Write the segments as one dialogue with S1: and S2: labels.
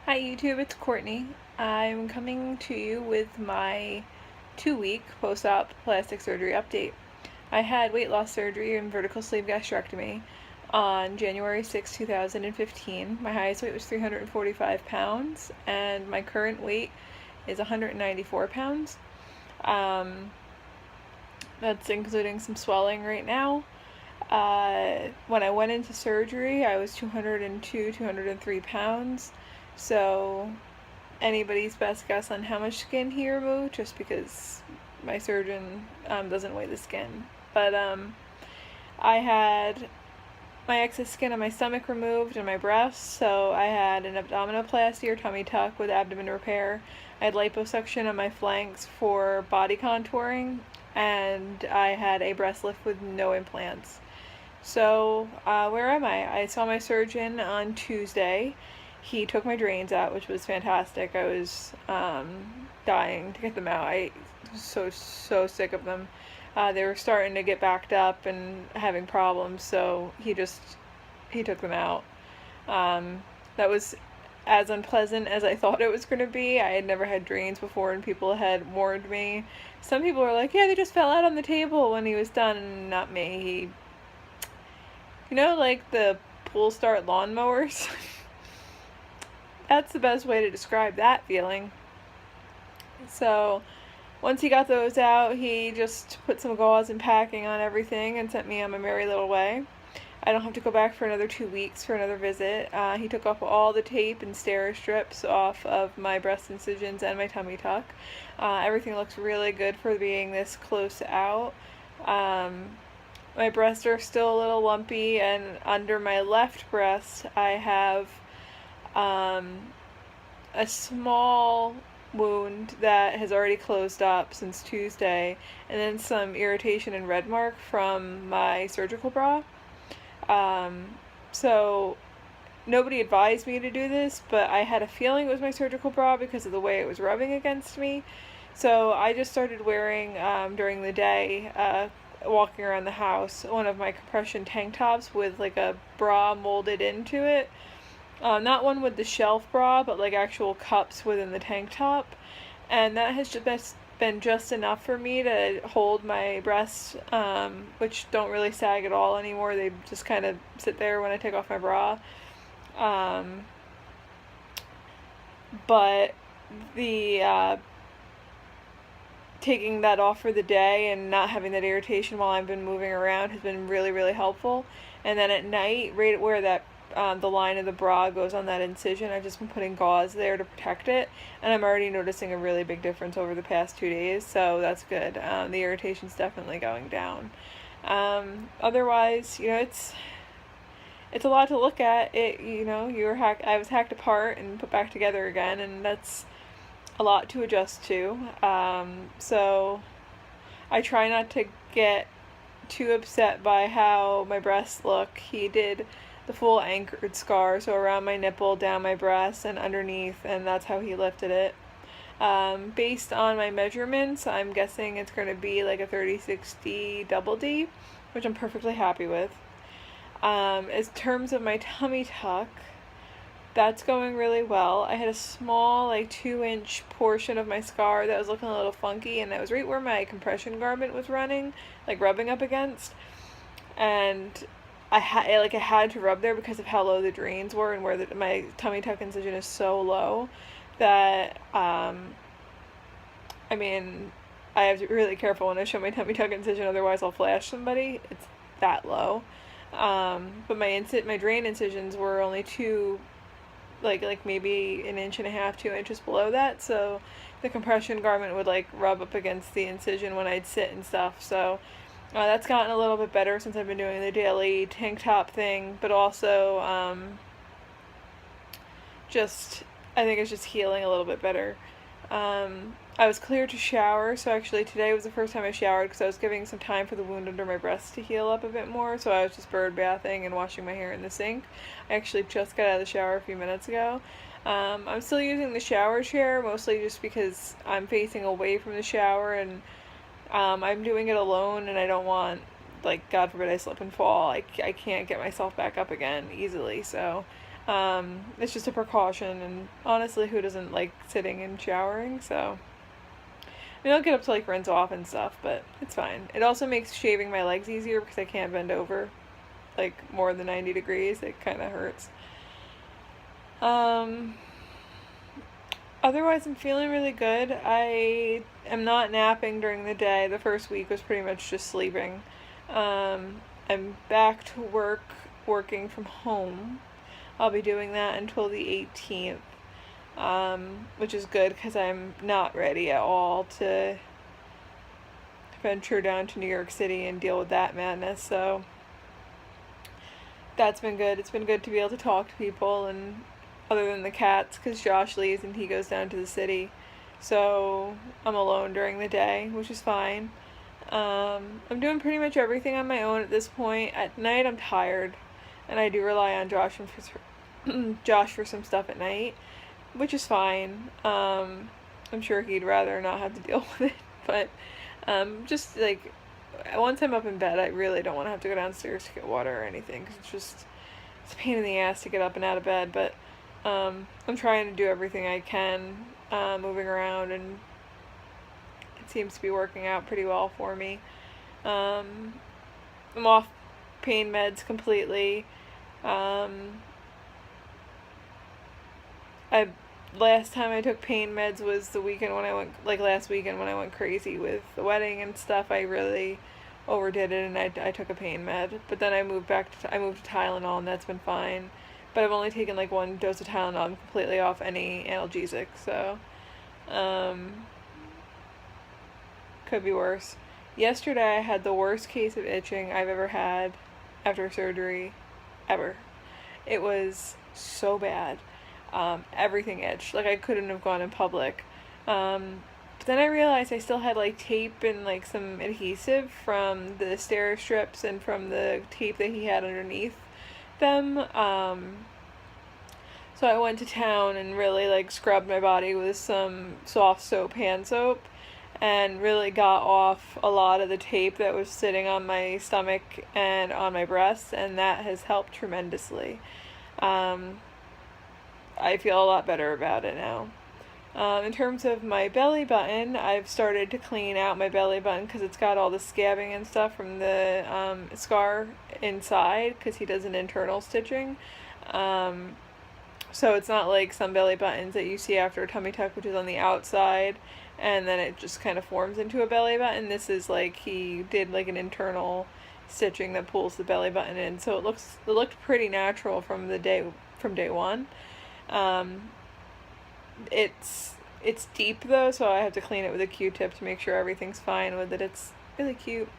S1: Hi YouTube, it's Courtney. I'm coming to you with my 2-week post-op plastic surgery update. I had weight loss surgery and vertical sleeve gastrectomy on January 6, 2015. My highest weight was 345 pounds and my current weight is 194 pounds. That's including some swelling right now. When I went into surgery, I was 202, 203 pounds. So anybody's best guess on how much skin he removed, just because my surgeon doesn't weigh the skin. But I had my excess skin on my stomach removed and my breasts, so I had an abdominoplasty or tummy tuck with abdomen repair. I had liposuction on my flanks for body contouring, and I had a breast lift with no implants. So, where am I? I saw my surgeon on Tuesday. He took my drains out, which was fantastic. I was dying to get them out. I was so sick of them. They were starting to get backed up and having problems, so he took them out. That was as unpleasant as I thought it was going to be. I had never had drains before, and people had warned me. Some people were like, yeah, they just fell out on the table when he was done. Not me. Like the pull start lawnmowers? That's the best way to describe that feeling. So, once he got those out, he just put some gauze and packing on everything and sent me on my merry little way. I don't have to go back for another 2 weeks for another visit. He took off all the tape and steri strips off of my breast incisions and my tummy tuck. Everything looks really good for being this close out. My breasts are still a little lumpy, and under my left breast I have a small wound that has already closed up since Tuesday, and then some irritation and red mark from my surgical bra. So nobody advised me to do this, but I had a feeling it was my surgical bra because of the way it was rubbing against me. So I just started wearing, during the day, walking around the house, one of my compression tank tops with like a bra molded into it. Not one with the shelf bra, but like actual cups within the tank top. And that has just been just enough for me to hold my breasts, which don't really sag at all anymore. They just kind of sit there when I take off my bra. But the taking that off for the day and not having that irritation while I've been moving around has been really, really helpful. And then at night, right where that the line of the bra goes on that incision, I've just been putting gauze there to protect it, and I'm already noticing a really big difference over the past 2 days, so that's good. The irritation's definitely going down. Otherwise, it's a lot to look at. I was hacked apart and put back together again, and that's a lot to adjust to. So I try not to get too upset by how my breasts look. He did the full anchored scar, so around my nipple, down my breast, and underneath, and that's how he lifted it. Based on my measurements, I'm guessing it's going to be like a 30-60 double D, which I'm perfectly happy with. In terms of my tummy tuck, that's going really well. I had a small, like 2-inch portion of my scar that was looking a little funky, and that was right where my compression garment was running, like rubbing up against. And I had to rub there because of how low the drains were, and where my tummy tuck incision is so low that I have to be really careful when I show my tummy tuck incision, otherwise I'll flash somebody. It's that low. But my drain incisions were only like maybe 1.5 to 2 inches below that, so the compression garment would like rub up against the incision when I'd sit and stuff. So that's gotten a little bit better since I've been doing the daily tank top thing, but also I think it's just healing a little bit better. I was cleared to shower, so actually today was the first time I showered because I was giving some time for the wound under my breast to heal up a bit more, so I was just bird bathing and washing my hair in the sink. I actually just got out of the shower a few minutes ago. I'm still using the shower chair, mostly just because I'm facing away from the shower, and I'm doing it alone, and I don't want, like, God forbid I slip and fall. I can't get myself back up again easily, so It's just a precaution, and honestly, who doesn't like sitting and showering? So I mean, I'll get up to like rinse off and stuff, but it's fine. It also makes shaving my legs easier because I can't bend over like more than 90 degrees. It kind of hurts. Um, Otherwise, I'm feeling really good. I am not napping during the day. The first week was pretty much just sleeping. I'm back to work, working from home. I'll be doing that until the 18th, which is good because I'm not ready at all to venture down to New York City and deal with that madness. So that's been good. It's been good to be able to talk to people, and other than the cats, because Josh leaves and he goes down to the city. So I'm alone during the day, which is fine. I'm doing pretty much everything on my own at this point. At night, I'm tired, and I do rely on Josh for some stuff at night, which is fine. I'm sure he'd rather not have to deal with it, but just like once I'm up in bed, I really don't want to have to go downstairs to get water or anything, because it's a pain in the ass to get up and out of bed. But I'm trying to do everything I can, moving around, and it seems to be working out pretty well for me. I'm off pain meds completely. I Last time I took pain meds was the weekend when I went, like last weekend when I went crazy with the wedding and stuff. I really overdid it, and I took a pain med. But then I moved to Tylenol, and that's been fine. But I've only taken like one dose of Tylenol. I'm completely off any analgesic, so could be worse. Yesterday I had the worst case of itching I've ever had after surgery, ever. It was so bad. Everything itched. Like I couldn't have gone in public. But then I realized I still had like tape and like some adhesive from the steri strips and from the tape that he had underneath them. So I went to town and really like scrubbed my body with some soft soap, hand soap, and really got off a lot of the tape that was sitting on my stomach and on my breasts, and that has helped tremendously. I feel a lot better about it now. In terms of my belly button, I've started to clean out my belly button because it's got all the scabbing and stuff from the scar inside, because he does an internal stitching. So it's not like some belly buttons that you see after a tummy tuck, which is on the outside, and then it just kind of forms into a belly button. This is like he did like an internal stitching that pulls the belly button in, so it looked pretty natural from day one. It's deep though, so I have to clean it with a Q-tip to make sure everything's fine with it. It's really cute.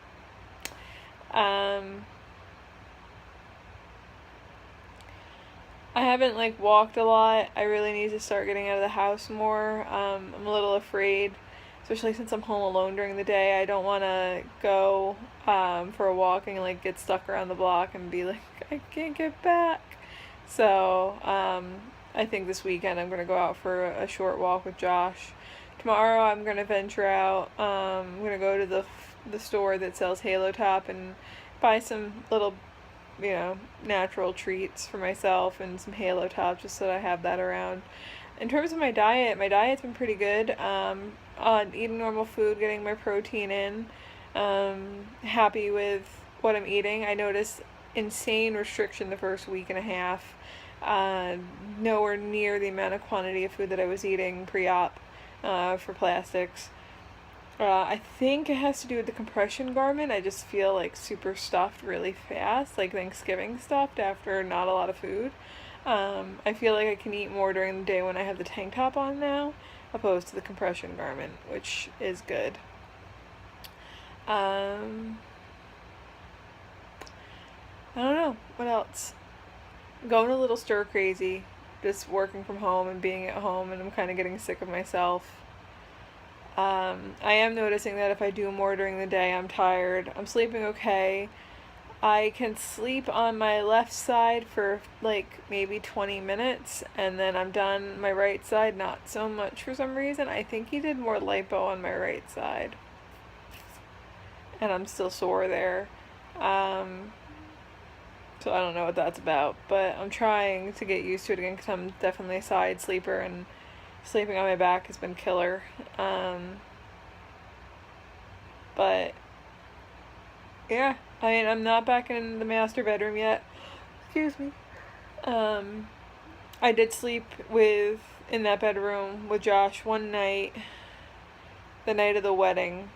S1: I haven't like walked a lot. I really need to start getting out of the house more. I'm a little afraid, especially since I'm home alone during the day. I don't want to go for a walk and like get stuck around the block and be like, I can't get back. So I think this weekend I'm going to go out for a short walk with Josh. Tomorrow I'm going to venture out. I'm going to go to the store that sells Halo Top and buy some little, natural treats for myself and some Halo Top, just so that I have that around. In terms of my diet's been pretty good. On eating normal food, getting my protein in. Happy with what I'm eating. I noticed insane restriction the first week and a half. Nowhere near the amount of quantity of food that I was eating pre-op for plastics. I think it has to do with the compression garment. I just feel like super stuffed really fast, like Thanksgiving stuffed after not a lot of food. I feel like I can eat more during the day when I have the tank top on now, opposed to the compression garment, which is good. I don't know. What else? Going a little stir crazy, just working from home and being at home, and I'm kind of getting sick of myself. I am noticing that if I do more during the day, I'm tired. I'm sleeping okay. I can sleep on my left side for like maybe 20 minutes, and then I'm done. My right side, not so much for some reason. I think he did more lipo on my right side, and I'm still sore there. So I don't know what that's about, but I'm trying to get used to it again because I'm definitely a side sleeper, and sleeping on my back has been killer. But yeah, I mean, I'm not back in the master bedroom yet. Excuse me. I did sleep in that bedroom with Josh one night, the night of the wedding,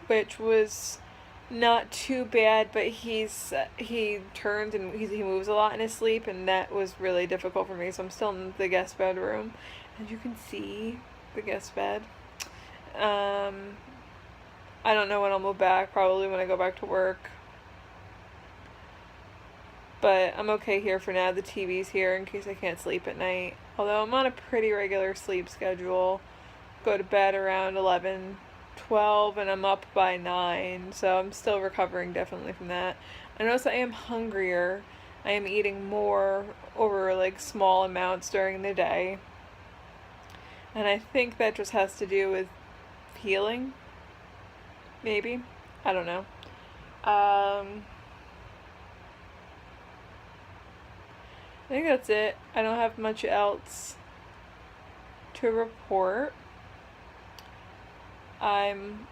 S1: which was not too bad, but he turns and he moves a lot in his sleep, and that was really difficult for me. So I'm still in the guest bedroom, as you can see, the guest bed. I don't know when I'll move back. Probably when I go back to work. But I'm okay here for now. The TV's here in case I can't sleep at night. Although I'm on a pretty regular sleep schedule. Go to bed around 11, 12, and I'm up by 9. So I'm still recovering definitely from that. I notice I am hungrier. I am eating more over like small amounts during the day. And I think that just has to do with healing. Maybe. I don't know. I think that's it. I don't have much else to report. I'm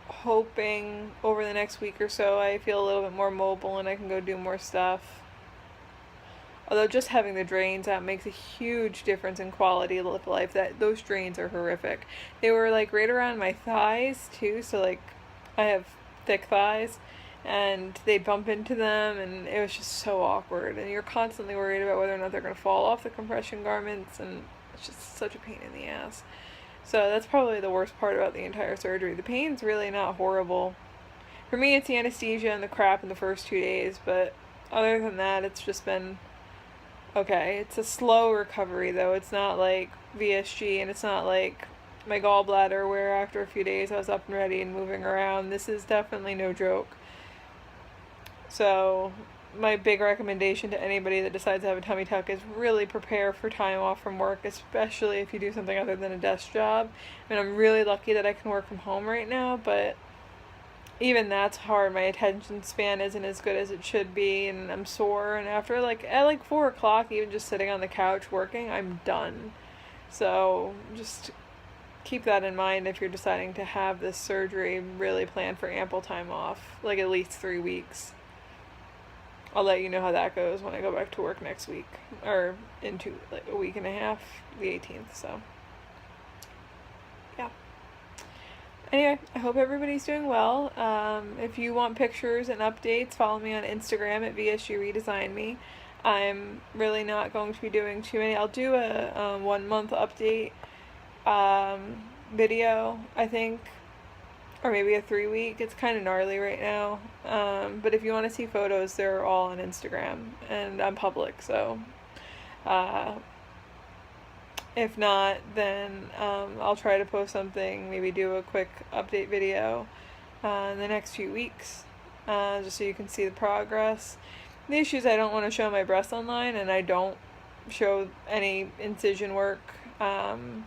S1: hoping over the next week or so I feel a little bit more mobile and I can go do more stuff. Although just having the drains out makes a huge difference in quality of life. Those drains are horrific. They were like right around my thighs too, so like I have thick thighs, and they bump into them, and it was just so awkward. And you're constantly worried about whether or not they're going to fall off the compression garments, and it's just such a pain in the ass. So that's probably the worst part about the entire surgery. The pain's really not horrible. For me, it's the anesthesia and the crap in the first 2 days, but other than that, it's just been okay. It's a slow recovery, though. It's not like VSG, and it's not like my gallbladder where after a few days I was up and ready and moving around. This is definitely no joke. So my big recommendation to anybody that decides to have a tummy tuck is really prepare for time off from work, especially if you do something other than a desk job. I mean, I'm really lucky that I can work from home right now, but even that's hard. My attention span isn't as good as it should be, and I'm sore, and after at 4 o'clock, even just sitting on the couch working, I'm done. So just keep that in mind if you're deciding to have this surgery. Really plan for ample time off, like at least 3 weeks. I'll let you know how that goes when I go back to work next week, or into like a week and a half, the 18th, so yeah. Anyway, I hope everybody's doing well. If you want pictures and updates, follow me on Instagram at vsgredesignme. I'm really not going to be doing too many. I'll do a 1 month update video, I think, or maybe a 3 week. It's kind of gnarly right now. But if you want to see photos, they're all on Instagram, and I'm public, so if not, then I'll try to post something, maybe do a quick update video in the next few weeks, just so you can see the progress. The issue is I don't want to show my breasts online, and I don't show any incision work on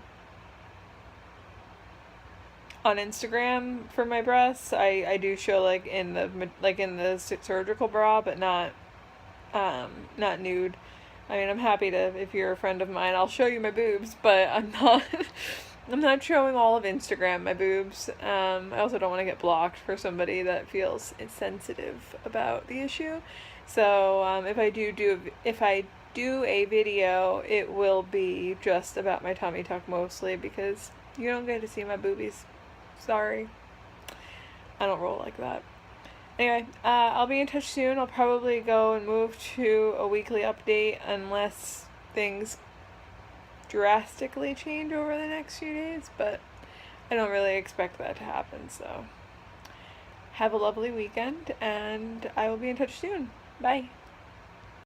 S1: Instagram for my breasts. I do show like in the surgical bra, but not nude. I mean, I'm happy to, if you're a friend of mine, I'll show you my boobs, but I'm not showing all of Instagram my boobs. I also don't want to get blocked for somebody that feels insensitive about the issue. So if I do a video, it will be just about my tummy tuck mostly, because you don't get to see my boobies. Sorry. I don't roll like that. Anyway, I'll be in touch soon. I'll probably go and move to a weekly update unless things drastically change over the next few days, but I don't really expect that to happen, so have a lovely weekend, and I will be in touch soon. Bye.